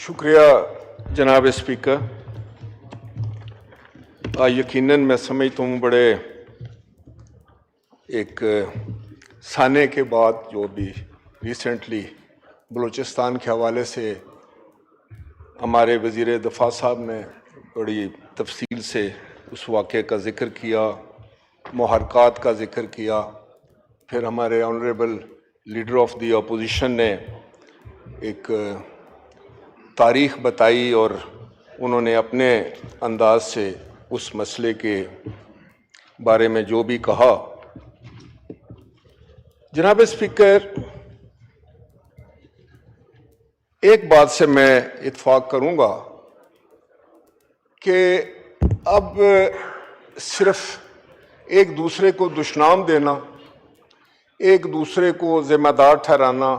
شکریہ جناب اسپیکر. یقیناً میں سمجھتا ہوں بڑے ایک سانے کے بعد جو بھی ریسنٹلی بلوچستان کے حوالے سے ہمارے وزیر دفاع صاحب نے بڑی تفصیل سے اس واقعے کا ذکر کیا، محرکات کا ذکر کیا، پھر ہمارے honourable leader of the opposition نے ایک تاریخ بتائی اور انہوں نے اپنے انداز سے اس مسئلے کے بارے میں جو بھی کہا. جناب اسپیکر، ایک بات سے میں اتفاق کروں گا کہ اب صرف ایک دوسرے کو دشنام دینا، ایک دوسرے کو ذمہ دار ٹھہرانا،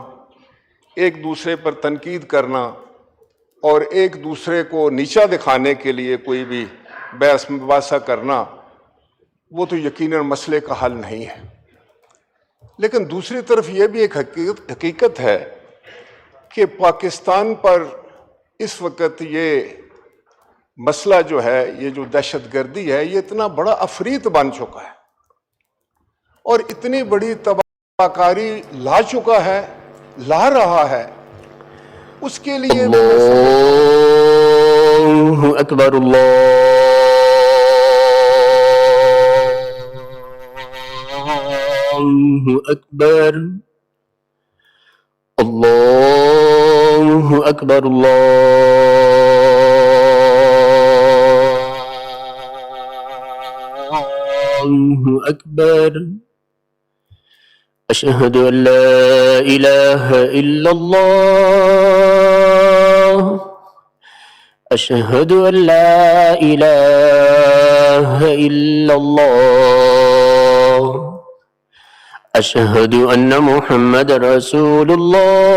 ایک دوسرے پر تنقید کرنا اور ایک دوسرے کو نیچا دکھانے کے لیے کوئی بھی بحث مباحثہ کرنا، وہ تو یقیناً مسئلے کا حل نہیں ہے. لیکن دوسری طرف یہ بھی ایک حقیقت ہے کہ پاکستان پر اس وقت یہ مسئلہ جو ہے، یہ جو دہشت گردی ہے، یہ اتنا بڑا عفریت بن چکا ہے اور اتنی بڑی تباہ کاری لا چکا ہے، لا رہا ہے. اس کے لیے اللہ اکبر، اللہ اکبر، اللہ اکبر، اللہ اکبر. اشہد ان لا الہ الا اللہ، اشہد ان لا الہ الا اللہ، اشہد ان محمد رسول اللہ،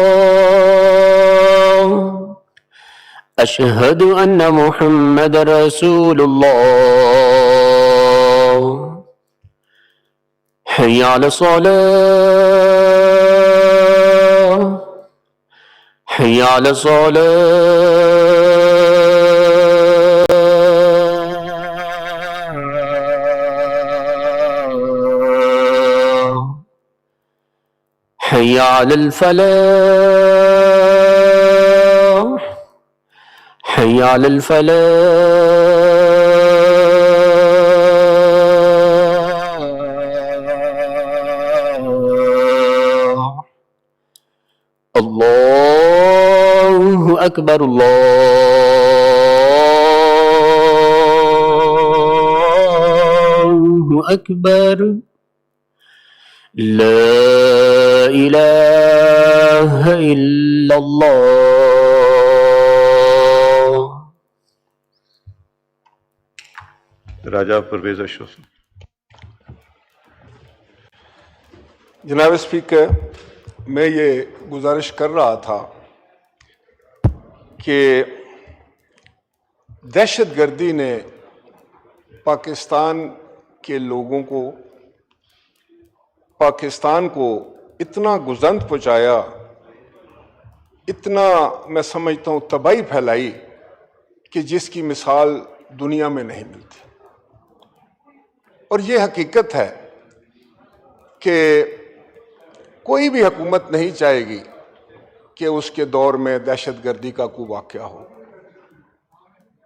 اشہد ان محمد رسول اللہ. حی علی الصلاة، حی علی الصلاة، حی علی الفلاح، حی علی الفلاح. اللہ اکبر، اللہ اکبر. لا الہ الا اللہ. راجہ پرویز اشرف. جناب اسپیکر، میں یہ گزارش کر رہا تھا کہ دہشت گردی نے پاکستان کے لوگوں کو، پاکستان کو اتنا گزند پہنچایا، اتنا میں سمجھتا ہوں تباہی پھیلائی کہ جس کی مثال دنیا میں نہیں ملتی. اور یہ حقیقت ہے کہ کوئی بھی حکومت نہیں چاہے گی کہ اس کے دور میں دہشت گردی کا کوئی واقعہ ہو.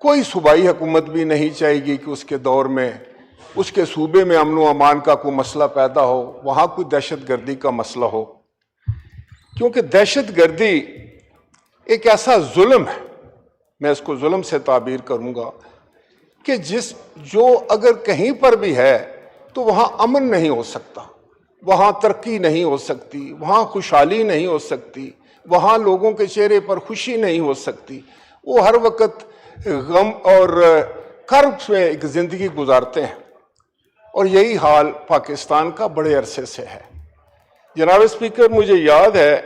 کوئی صوبائی حکومت بھی نہیں چاہے گی کہ اس کے دور میں اس کے صوبے میں امن و امان کا کوئی مسئلہ پیدا ہو، وہاں کوئی دہشت گردی کا مسئلہ ہو. کیونکہ دہشت گردی ایک ایسا ظلم ہے، میں اس کو ظلم سے تعبیر کروں گا، کہ جو اگر کہیں پر بھی ہے تو وہاں امن نہیں ہو سکتا، وہاں ترقی نہیں ہو سکتی، وہاں خوشحالی نہیں ہو سکتی، وہاں لوگوں کے چہرے پر خوشی نہیں ہو سکتی. وہ ہر وقت غم اور کرب میں ایک زندگی گزارتے ہیں. اور یہی حال پاکستان کا بڑے عرصے سے ہے. جناب اسپیکر، مجھے یاد ہے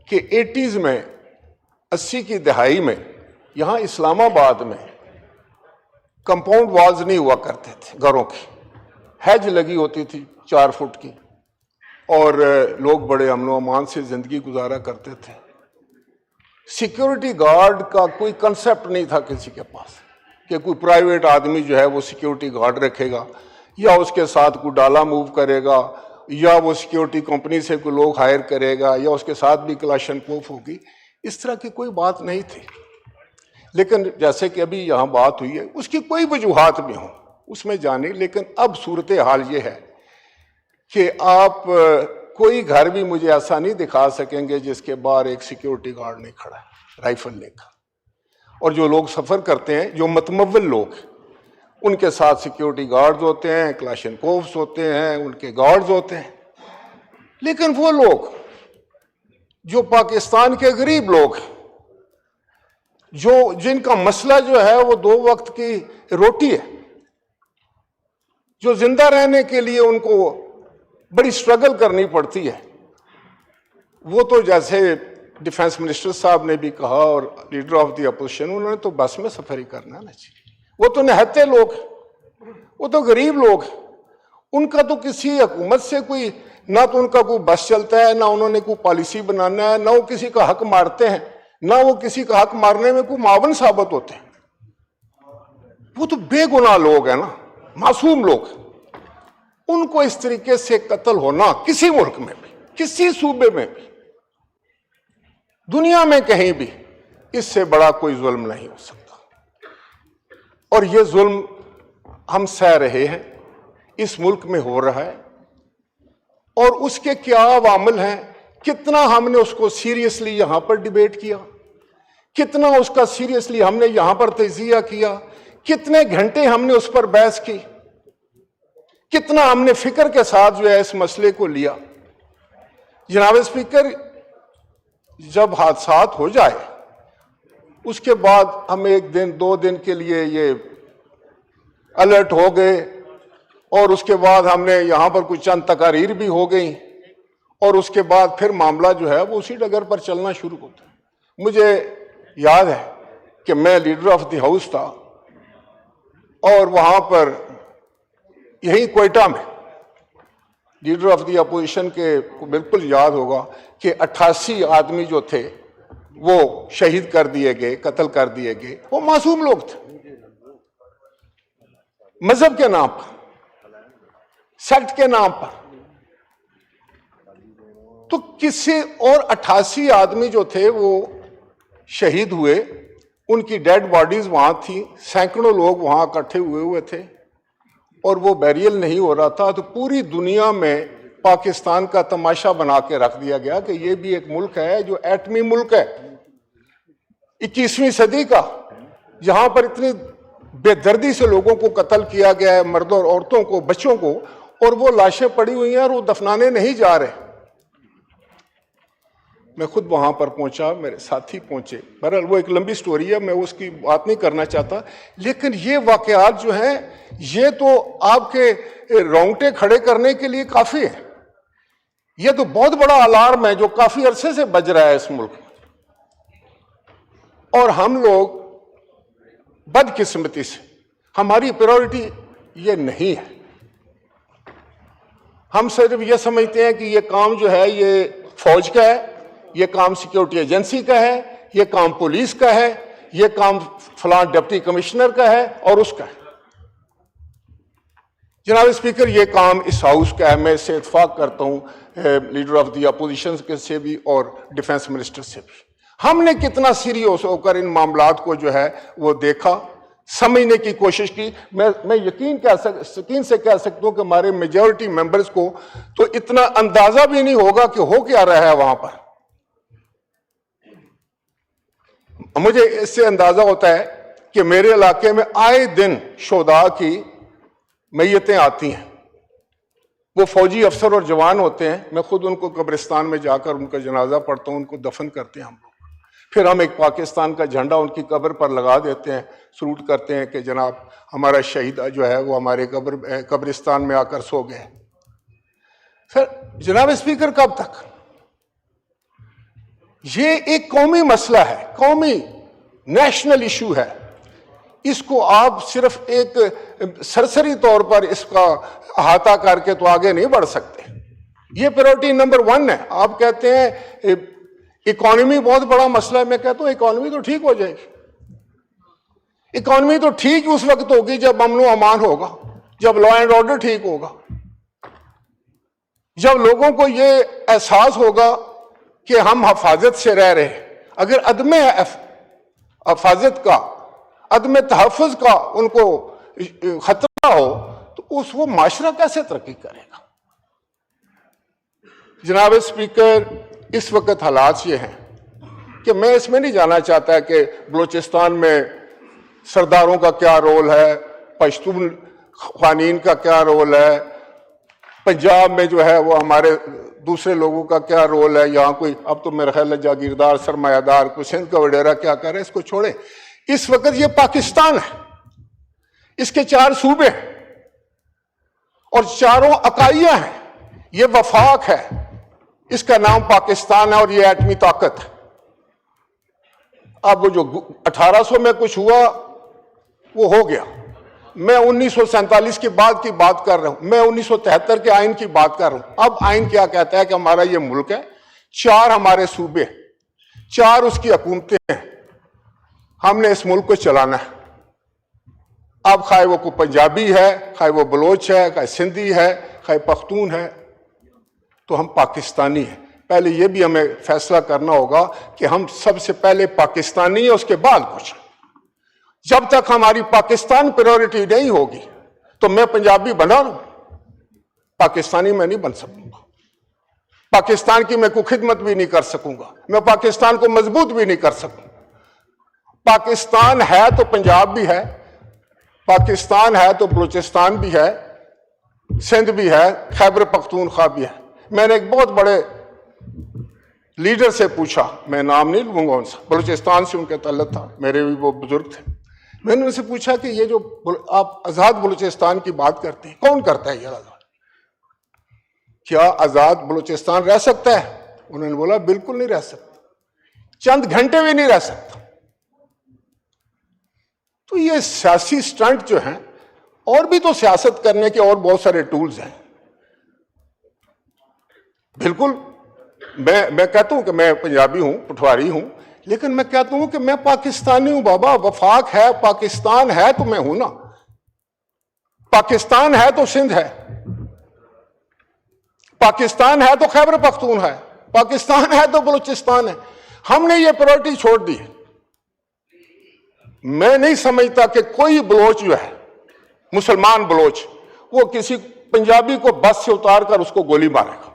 کہ 80s میں، 80 کی دہائی میں یہاں اسلام آباد میں کمپاؤنڈ والز نہیں ہوا کرتے تھے، گھروں کی ہیج لگی ہوتی تھی 4 فٹ کی، اور لوگ بڑے امن و امان سے زندگی گزارا کرتے تھے. سیکیورٹی گارڈ کا کوئی کنسیپٹ نہیں تھا کسی کے پاس کہ کوئی پرائیویٹ آدمی جو ہے وہ سیکیورٹی گارڈ رکھے گا یا اس کے ساتھ کوئی ڈالا موو کرے گا یا وہ سیکیورٹی کمپنی سے کوئی لوگ ہائر کرے گا یا اس کے ساتھ بھی کلاشن کوف ہوگی. اس طرح کی کوئی بات نہیں تھی. لیکن جیسے کہ ابھی یہاں بات ہوئی ہے، اس کی کوئی وجوہات بھی ہوں اس میں جانے، لیکن اب صورتحال یہ ہے کہ آپ کوئی گھر بھی مجھے ایسا نہیں دکھا سکیں گے جس کے باہر ایک سیکیورٹی گارڈ نہیں کھڑا ہے رائفل لے کر. اور جو لوگ سفر کرتے ہیں، جو متمول لوگ، ان کے ساتھ سیکیورٹی گارڈز ہوتے ہیں، کلاشن کوفس ہوتے ہیں، ان کے گارڈز ہوتے ہیں. لیکن وہ لوگ جو پاکستان کے غریب لوگ، جن کا مسئلہ جو ہے وہ 2 وقت کی روٹی ہے، جو زندہ رہنے کے لیے ان کو بڑی سٹرگل کرنی پڑتی ہے، وہ تو جیسے ڈیفنس منسٹر صاحب نے بھی کہا اور لیڈر آف دی اپوزیشن، انہوں نے تو بس میں سفر ہی کرنا ہے نا جی. وہ تو نہتے لوگ ہیں، وہ تو غریب لوگ ہیں. ان کا تو کسی حکومت سے کوئی، نہ تو ان کا کوئی بس چلتا ہے، نہ انہوں نے کوئی پالیسی بنانا ہے، نہ وہ کسی کا حق مارتے ہیں، نہ وہ کسی کا حق مارنے میں کوئی معاون ثابت ہوتے ہیں. وہ تو بے گناہ لوگ ہیں نا، معصوم لوگ. ان کو اس طریقے سے قتل ہونا کسی ملک میں بھی، کسی صوبے میں بھی، دنیا میں کہیں بھی، اس سے بڑا کوئی ظلم نہیں ہو سکتا. اور یہ ظلم ہم سہ رہے ہیں، اس ملک میں ہو رہا ہے. اور اس کے کیا عوامل ہیں، کتنا ہم نے اس کو سیریسلی یہاں پر ڈیبیٹ کیا، کتنا اس کا سیریسلی ہم نے یہاں پر تجزیہ کیا، کتنے گھنٹے ہم نے اس پر بحث کی، کتنا ہم نے فکر کے ساتھ جو ہے اس مسئلے کو لیا. جناب اسپیکر، جب حادثات ہو جائے اس کے بعد ہم 1 دن 2 دن کے لیے یہ الرٹ ہو گئے، اور اس کے بعد ہم نے یہاں پر کچھ چند تقاریر بھی ہو گئیں، اور اس کے بعد پھر معاملہ جو ہے وہ اسی ڈگر پر چلنا شروع ہوتا ہے. مجھے یاد ہے کہ میں لیڈر آف دی ہاؤس تھا، اور وہاں پر یہی کوئٹہ میں لیڈر آف دی اپوزیشن کے کو بالکل یاد ہوگا کہ 88 آدمی جو تھے وہ شہید کر دیے گئے، قتل کر دیے گئے. وہ معصوم لوگ تھے، مذہب کے نام پر، سیکٹ کے نام پر. تو کسی اور 88 آدمی جو تھے وہ شہید ہوئے، ان کی ڈیڈ باڈیز وہاں تھیں، سینکڑوں لوگ وہاں اکٹھے ہوئے تھے، اور وہ بیریل نہیں ہو رہا تھا. تو پوری دنیا میں پاکستان کا تماشا بنا کے رکھ دیا گیا کہ یہ بھی ایک ملک ہے جو ایٹمی ملک ہے 21ویں صدی کا، جہاں پر اتنی بے دردی سے لوگوں کو قتل کیا گیا ہے، مردوں اور عورتوں کو، بچوں کو، اور وہ لاشیں پڑی ہوئی ہیں اور وہ دفنانے نہیں جا رہے. میں خود وہاں پر پہنچا، میرے ساتھی پہنچے. بہرحال وہ ایک لمبی سٹوری ہے، میں اس کی بات نہیں کرنا چاہتا. لیکن یہ واقعات جو ہیں یہ تو آپ کے رونگٹے کھڑے کرنے کے لیے کافی ہے. یہ تو بہت بڑا الارم ہے جو کافی عرصے سے بج رہا ہے اس ملک میں. اور ہم لوگ بدقسمتی سے، ہماری پریورٹی یہ نہیں ہے. ہم صرف یہ سمجھتے ہیں کہ یہ کام جو ہے یہ فوج کا ہے، یہ کام سیکیورٹی ایجنسی کا ہے، یہ کام پولیس کا ہے، یہ کام فلاں ڈپٹی کمشنر کا ہے اور اس کا ہے. جناب اسپیکر، یہ کام اس ہاؤس کا ہے. میں اس سے اتفاق کرتا ہوں لیڈر آف دی اپوزیشن سے بھی اور ڈیفنس منسٹر سے بھی. ہم نے کتنا سیریس ہو کر ان معاملات کو جو ہے وہ دیکھا، سمجھنے کی کوشش کی. میں یقین سے کہہ سکتا ہوں کہ ہمارے میجورٹی ممبرز کو تو اتنا اندازہ بھی نہیں ہوگا کہ ہو کیا رہا ہے وہاں پر. مجھے اس سے اندازہ ہوتا ہے کہ میرے علاقے میں آئے دن شہداء کی میتیں آتی ہیں. وہ فوجی افسر اور جوان ہوتے ہیں. میں خود ان کو قبرستان میں جا کر ان کا جنازہ پڑھتا ہوں، ان کو دفن کرتے ہیں ہم لوگ. پھر ہم ایک پاکستان کا جھنڈا ان کی قبر پر لگا دیتے ہیں، سلوٹ کرتے ہیں کہ جناب ہمارا شہید جو ہے وہ ہمارے قبرستان میں آ کر سو گئے. سر جناب اسپیکر، کب تک؟ یہ ایک قومی مسئلہ ہے، قومی نیشنل ایشو ہے. اس کو آپ صرف ایک سرسری طور پر اس کا احاطہ کر کے تو آگے نہیں بڑھ سکتے. یہ پریورٹی نمبر 1 ہے. آپ کہتے ہیں اکانومی بہت بڑا مسئلہ ہے. میں کہتا ہوں اکانومی تو ٹھیک ہو جائے گی. اکانومی تو ٹھیک اس وقت ہوگی جب امن و امان ہوگا, جب لا اینڈ آرڈر ٹھیک ہوگا, جب لوگوں کو یہ احساس ہوگا کہ ہم حفاظت سے رہ رہے ہیں. اگر عدم حفاظت کا, عدم تحفظ کا ان کو خطرہ ہو تو وہ معاشرہ کیسے ترقی کرے گا؟ جناب اسپیکر, اس وقت حالات یہ ہیں کہ میں اس میں نہیں جانا چاہتا کہ بلوچستان میں سرداروں کا کیا رول ہے, پشتون خوانین کا کیا رول ہے, پنجاب میں جو ہے وہ ہمارے دوسرے لوگوں کا کیا رول ہے, یہاں کوئی اب تو میرا خیال ہے جاگیردار سرمایہ دار کوئی سندھ کا وڈیرا کیا کر رہے ہیں, اس کو چھوڑیں. اس وقت یہ پاکستان ہے, اس کے 4 صوبے ہیں اور چاروں اکائیاں ہیں. یہ وفاق ہے, اس کا نام پاکستان ہے اور یہ ایٹمی طاقت ہے. اب وہ جو 1800 میں کچھ ہوا وہ ہو گیا. میں 1947 کے بعد کی بات کر رہا ہوں, میں 1973 کے آئین کی بات کر رہا ہوں. اب آئین کیا کہتا ہے کہ ہمارا یہ ملک ہے, 4 ہمارے صوبے, 4 اس کی حکومتیں ہیں, ہم نے اس ملک کو چلانا ہے. اب خواہ وہ کوئی پنجابی ہے, خواہ وہ بلوچ ہے, خواہ سندھی ہے, خواہ پختون ہے, تو ہم پاکستانی ہیں. پہلے یہ بھی ہمیں فیصلہ کرنا ہوگا کہ ہم سب سے پہلے پاکستانی ہیں, اس کے بعد کچھ. جب تک ہماری پاکستان پریورٹی نہیں ہوگی تو میں پنجابی بنا رہا ہوں, پاکستانی میں نہیں بن سکوں گا. پاکستان کی میں کوئی خدمت بھی نہیں کر سکوں گا, میں پاکستان کو مضبوط بھی نہیں کر سکوں. پاکستان ہے تو پنجاب بھی ہے, پاکستان ہے تو بلوچستان بھی ہے, سندھ بھی ہے, خیبر پختونخوا بھی ہے. میں نے ایک بہت بڑے لیڈر سے پوچھا, میں نام نہیں لوں گا ان سے, بلوچستان سے ان کا تعلق تھا, میرے بھی وہ بزرگ تھے. میں نے ان سے پوچھا کہ یہ جو آپ آزاد بلوچستان کی بات کرتے ہیں, کون کرتا ہے یہ آزاد؟ کیا آزاد بلوچستان رہ سکتا ہے؟ انہوں نے بولا بالکل نہیں رہ سکتا, چند گھنٹے بھی نہیں رہ سکتا. تو یہ سیاسی سٹنٹ جو ہیں, اور بھی تو سیاست کرنے کے اور بہت سارے ٹولز ہیں. بالکل میں کہتا ہوں کہ میں پنجابی ہوں, پٹواری ہوں, لیکن میں کہتا ہوں کہ میں پاکستانی ہوں. بابا وفاق ہے, پاکستان ہے تو میں ہوں نا. پاکستان ہے تو سندھ ہے, پاکستان ہے تو خیبر پختون ہے, پاکستان ہے تو بلوچستان ہے. ہم نے یہ پرائرٹی چھوڑ دی. میں نہیں سمجھتا کہ کوئی بلوچ جو ہے, مسلمان بلوچ, وہ کسی پنجابی کو بس سے اتار کر اس کو گولی مارے گا.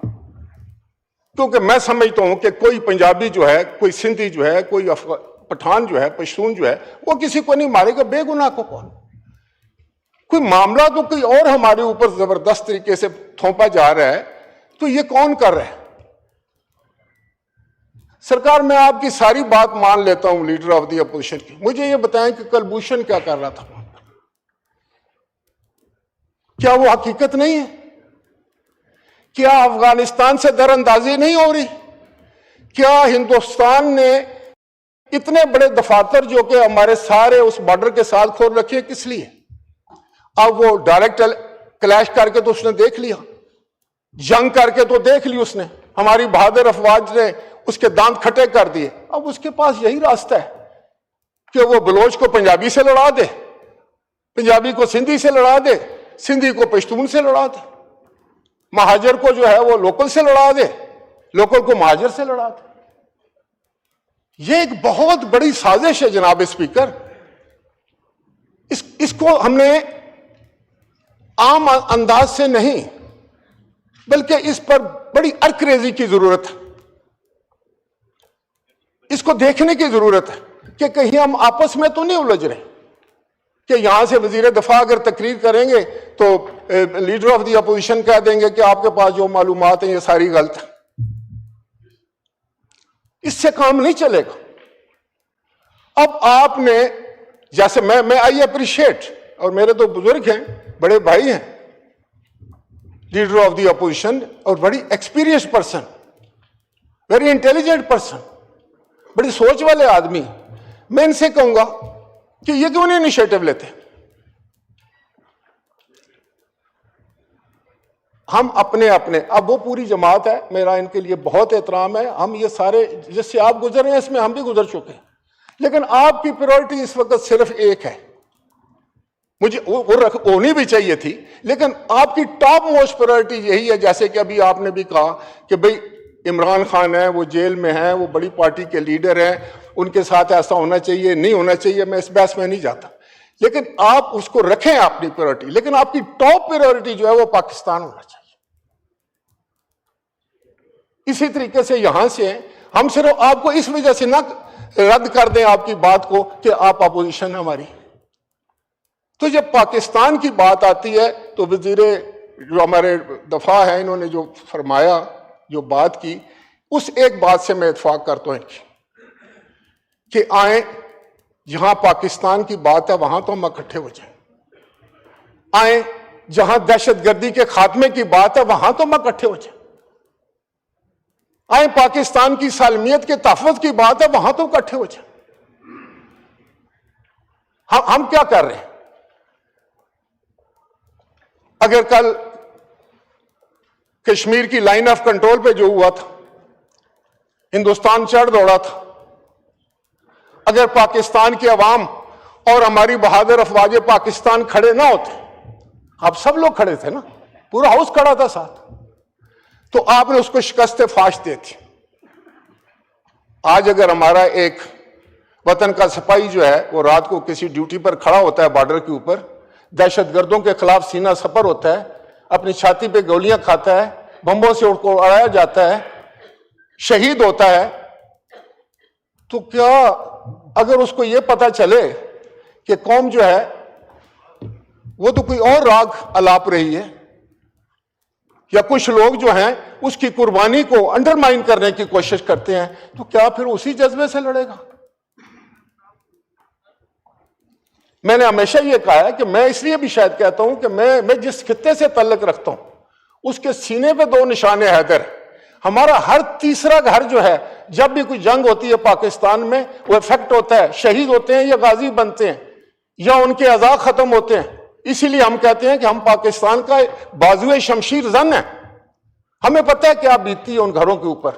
کیونکہ میں سمجھتا ہوں کہ کوئی پنجابی جو ہے, کوئی سندھی جو ہے, کوئی پٹھان جو ہے, پشتون جو ہے, وہ کسی کو نہیں مارے گا. بے گناہ کو کون؟ کوئی معاملہ تو کوئی اور ہمارے اوپر زبردست طریقے سے تھوپا جا رہا ہے, تو یہ کون کر رہا ہے؟ سرکار, میں آپ کی ساری بات مان لیتا ہوں لیڈر آف دی اپوزیشن کی. مجھے یہ بتائیں کہ کلبھوشن کیا کر رہا تھا؟ کیا وہ حقیقت نہیں ہے؟ کیا افغانستان سے در اندازی نہیں ہو رہی؟ کیا ہندوستان نے اتنے بڑے دفاتر جو کہ ہمارے سارے اس بارڈر کے ساتھ کھول رکھے, کس لیے؟ اب وہ ڈائریکٹ کلیش کر کے تو اس نے دیکھ لیا, جنگ کر کے تو دیکھ لی اس نے, ہماری بہادر افواج نے اس کے دانت کھٹے کر دیے. اب اس کے پاس یہی راستہ ہے کہ وہ بلوچ کو پنجابی سے لڑا دے, پنجابی کو سندھی سے لڑا دے, سندھی کو پشتون سے لڑا دے, مہاجر کو جو ہے وہ لوکل سے لڑا دے, لوکل کو مہاجر سے لڑا دے. یہ ایک بہت بڑی سازش ہے جناب اسپیکر. اس کو ہم نے عام انداز سے نہیں, بلکہ اس پر بڑی ارکریزی کی ضرورت ہے. اس کو دیکھنے کی ضرورت ہے کہ کہیں ہم آپس میں تو نہیں الجھ رہے کہ یہاں سے وزیر دفاع اگر تقریر کریں گے تو لیڈر آف دی اپوزیشن کہہ دیں گے کہ آپ کے پاس جو معلومات ہیں یہ ساری غلط ہیں. اس سے کام نہیں چلے گا. اب آپ نے, جیسے میں آئی اپریشیٹ, اور میرے تو بزرگ ہیں, بڑے بھائی ہیں, لیڈر آف دی اپوزیشن, اور بڑی experience person, very intelligent person, بڑی سوچ والے آدمی. میں ان سے کہوں گا کہ یہ کیوں نہیں انیشیٹو لیتے؟ ہم اپنے اب وہ پوری جماعت ہے، میرا ان کے لیے بہت احترام ہے، ہم یہ سارے جس سے آپ گزر رہے ہیں اس میں ہم بھی گزر چکے ہیں، لیکن آپ کی پریورٹی اس وقت صرف ایک ہے، مجھے وہ ہونی بھی چاہیے تھی، لیکن آپ کی ٹاپ موسٹ پریورٹی یہی ہے، جیسے کہ ابھی آپ نے بھی کہا کہ بھئی عمران خان ہے، وہ جیل میں ہیں، وہ بڑی پارٹی کے لیڈر ہیں، ان کے ساتھ ایسا ہونا چاہیے نہیں ہونا چاہیے، میں اس بحث میں نہیں جاتا، لیکن آپ اس کو رکھیں اپنی پریورٹی، لیکن آپ کی ٹاپ پریورٹی جو ہے وہ پاکستان ہونا چاہیے۔ اسی طریقے سے یہاں سے ہم صرف آپ کو اس وجہ سے نہ رد کر دیں آپ کی بات کو کہ آپ اپوزیشن ہے ہماری، تو جب پاکستان کی بات آتی ہے تو وزیر جو ہمارے دفاع ہیں انہوں نے جو فرمایا، جو بات کی، اس ایک بات سے میں اتفاق کرتا ہوں کہ آئیں جہاں پاکستان کی بات ہے وہاں تو ہم اکٹھے ہو جائیں، آئیں جہاں دہشت گردی کے خاتمے کی بات ہے وہاں تو ہم اکٹھے ہو جائیں، آئیں پاکستان کی سالمیت کے تحفظ کی بات ہے وہاں تو اکٹھے ہو جائیں۔ ہم کیا کر رہے ہیں؟ اگر کل کشمیر کی لائن آف کنٹرول پہ جو ہوا تھا، ہندوستان چڑھ دوڑا تھا، اگر پاکستان کی عوام اور ہماری بہادر افواج پاکستان کھڑے نہ ہوتے، آپ سب لوگ کھڑے تھے نا، پورا ہاؤس کھڑا تھا ساتھ، تو آپ نے اس کو شکست فاش دی تھی۔ آج اگر ہمارا ایک وطن کا سپاہی جو ہے وہ رات کو کسی ڈیوٹی پر کھڑا ہوتا ہے بارڈر کے اوپر، دہشت گردوں کے خلاف سینہ سپر ہوتا ہے، اپنی چھاتی پہ گولیاں کھاتا ہے، بمبوں سے اس کو اڑایا جاتا ہے، شہید ہوتا ہے، تو کیا اگر اس کو یہ پتا چلے کہ قوم جو ہے وہ تو کوئی اور راگ الاپ رہی ہے، یا کچھ لوگ جو ہیں اس کی قربانی کو انڈرمائن کرنے کی کوشش کرتے ہیں، تو کیا پھر اسی جذبے سے لڑے گا؟ میں نے ہمیشہ یہ کہا ہے کہ میں اس لیے بھی شاید کہتا ہوں کہ میں جس خطے سے تعلق رکھتا ہوں اس کے سینے پہ 2 نشان حیدر، ہمارا ہر تیسرا گھر جو ہے جب بھی کوئی جنگ ہوتی ہے پاکستان میں وہ افیکٹ ہوتا ہے، شہید ہوتے ہیں یا غازی بنتے ہیں یا ان کے اعضاء ختم ہوتے ہیں، اسی لیے ہم کہتے ہیں کہ ہم پاکستان کا بازوئے شمشیر زن ہے، ہمیں پتہ ہے کیا بیتتی ہے ان گھروں کے اوپر،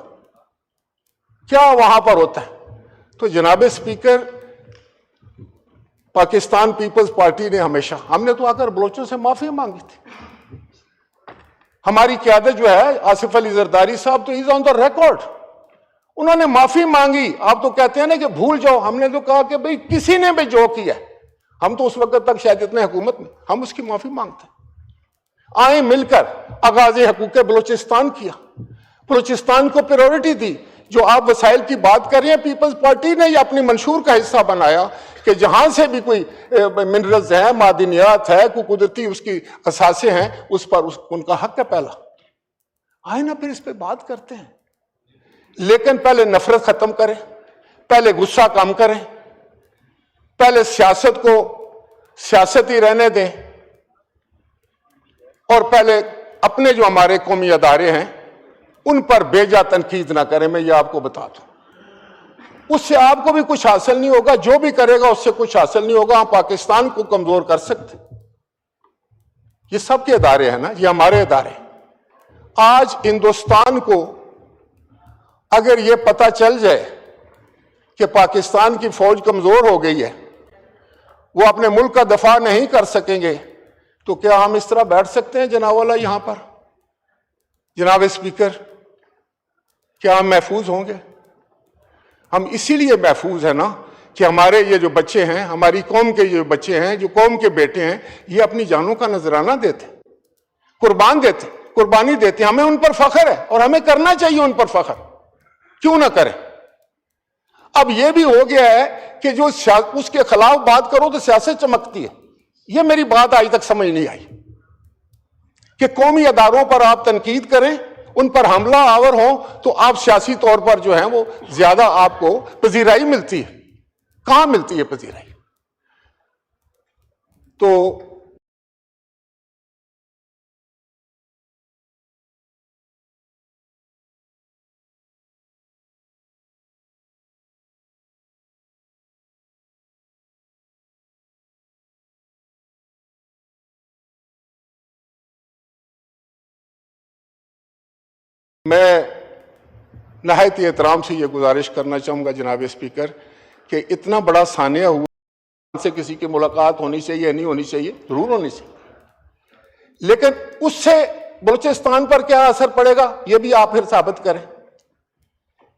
کیا وہاں پر ہوتا ہے۔ تو جناب اسپیکر، پاکستان پیپلز پارٹی نے ہمیشہ، ہم نے تو آ کر بلوچوں سے معافی مانگی تھی، ہماری قیادت جو ہے آصف علی زرداری صاحب تو از آن دا ریکارڈ، انہوں نے معافی مانگی۔ آپ تو کہتے ہیں نا کہ بھول جاؤ، ہم نے تو کہا کہ بھئی کسی نے بھی جو کیا، ہم تو اس وقت تک شاید اتنے حکومت میں، ہم اس کی معافی مانگتے ہیں، آئیں مل کر آغاز حقوق بلوچستان کیا، بلوچستان کو پریورٹی دی، جو آپ وسائل کی بات کر رہے ہیں پیپلز پارٹی نے یہ اپنی منشور کا حصہ بنایا کہ جہاں سے بھی کوئی منرلز ہیں، معدنیات ہے، کوئی قدرتی اس کی اثاثے ہیں، اس پر ان کا حق ہے پہلا، آئیں نا پھر اس پہ بات کرتے ہیں، لیکن پہلے نفرت ختم کریں، پہلے غصہ کم کریں، پہلے سیاست کو سیاست ہی رہنے دیں، اور پہلے اپنے جو ہمارے قومی ادارے ہیں ان پر بیجا تنقید نہ کریں۔ میں یہ آپ کو بتا دوں، اس سے آپ کو بھی کچھ حاصل نہیں ہوگا، جو بھی کرے گا اس سے کچھ حاصل نہیں ہوگا، ہم پاکستان کو کمزور کر سکتے، یہ سب کے ادارے ہیں نا، یہ ہمارے ادارے۔ آج ہندوستان کو اگر یہ پتہ چل جائے کہ پاکستان کی فوج کمزور ہو گئی ہے، وہ اپنے ملک کا دفاع نہیں کر سکیں گے، تو کیا ہم اس طرح بیٹھ سکتے ہیں جناب والا یہاں پر؟ جناب اسپیکر، کیا ہم محفوظ ہوں گے؟ ہم اسی لیے محفوظ ہیں نا کہ ہمارے یہ جو بچے ہیں، ہماری قوم کے یہ بچے ہیں، جو قوم کے بیٹے ہیں، یہ اپنی جانوں کا نذرانہ دیتے، قربانی دیتے، ہمیں ان پر فخر ہے اور ہمیں کرنا چاہیے ان پر فخر، کیوں نہ کریں؟ اب یہ بھی ہو گیا ہے کہ جو اس کے خلاف بات کرو تو سیاست چمکتی ہے، یہ میری بات آج تک سمجھ نہیں آئی کہ قومی اداروں پر آپ تنقید کریں، ان پر حملہ آور ہوں تو آپ سیاسی طور پر جو ہیں وہ زیادہ آپ کو پذیرائی ملتی ہے، کہاں ملتی ہے پذیرائی؟ تو میں نہایت احترام سے یہ گزارش کرنا چاہوں گا جناب اسپیکر کہ اتنا بڑا سانحہ ہوا سے کسی کی ملاقات ہونی چاہیے نہیں ہونی چاہیے، ضرور ہونی چاہیے، لیکن اس سے بلوچستان پر کیا اثر پڑے گا یہ بھی آپ پھر ثابت کریں۔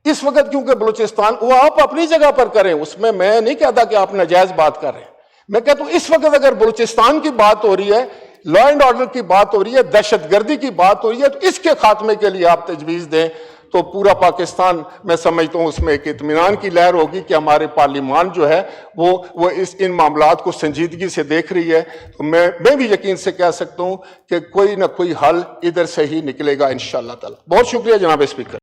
اس وقت کیونکہ بلوچستان وہ آپ اپنی جگہ پر کریں، اس میں نہیں کہتا کہ آپ ناجائز بات کر رہے ہیں، میں کہتا ہوں اس وقت اگر بلوچستان کی بات ہو رہی ہے، لا اینڈ آرڈر کی بات ہو رہی ہے، دہشت گردی کی بات ہو رہی ہے، تو اس کے خاتمے کے لیے آپ تجویز دیں تو پورا پاکستان میں سمجھتا ہوں اس میں ایک اطمینان کی لہر ہوگی کہ ہمارے پارلیمان جو ہے وہ ان معاملات کو سنجیدگی سے دیکھ رہی ہے۔ تو میں بھی یقین سے کہہ سکتا ہوں کہ کوئی نہ کوئی حل ادھر سے ہی نکلے گا انشاءاللہ تعالی۔ بہت شکریہ جناب اسپیکر۔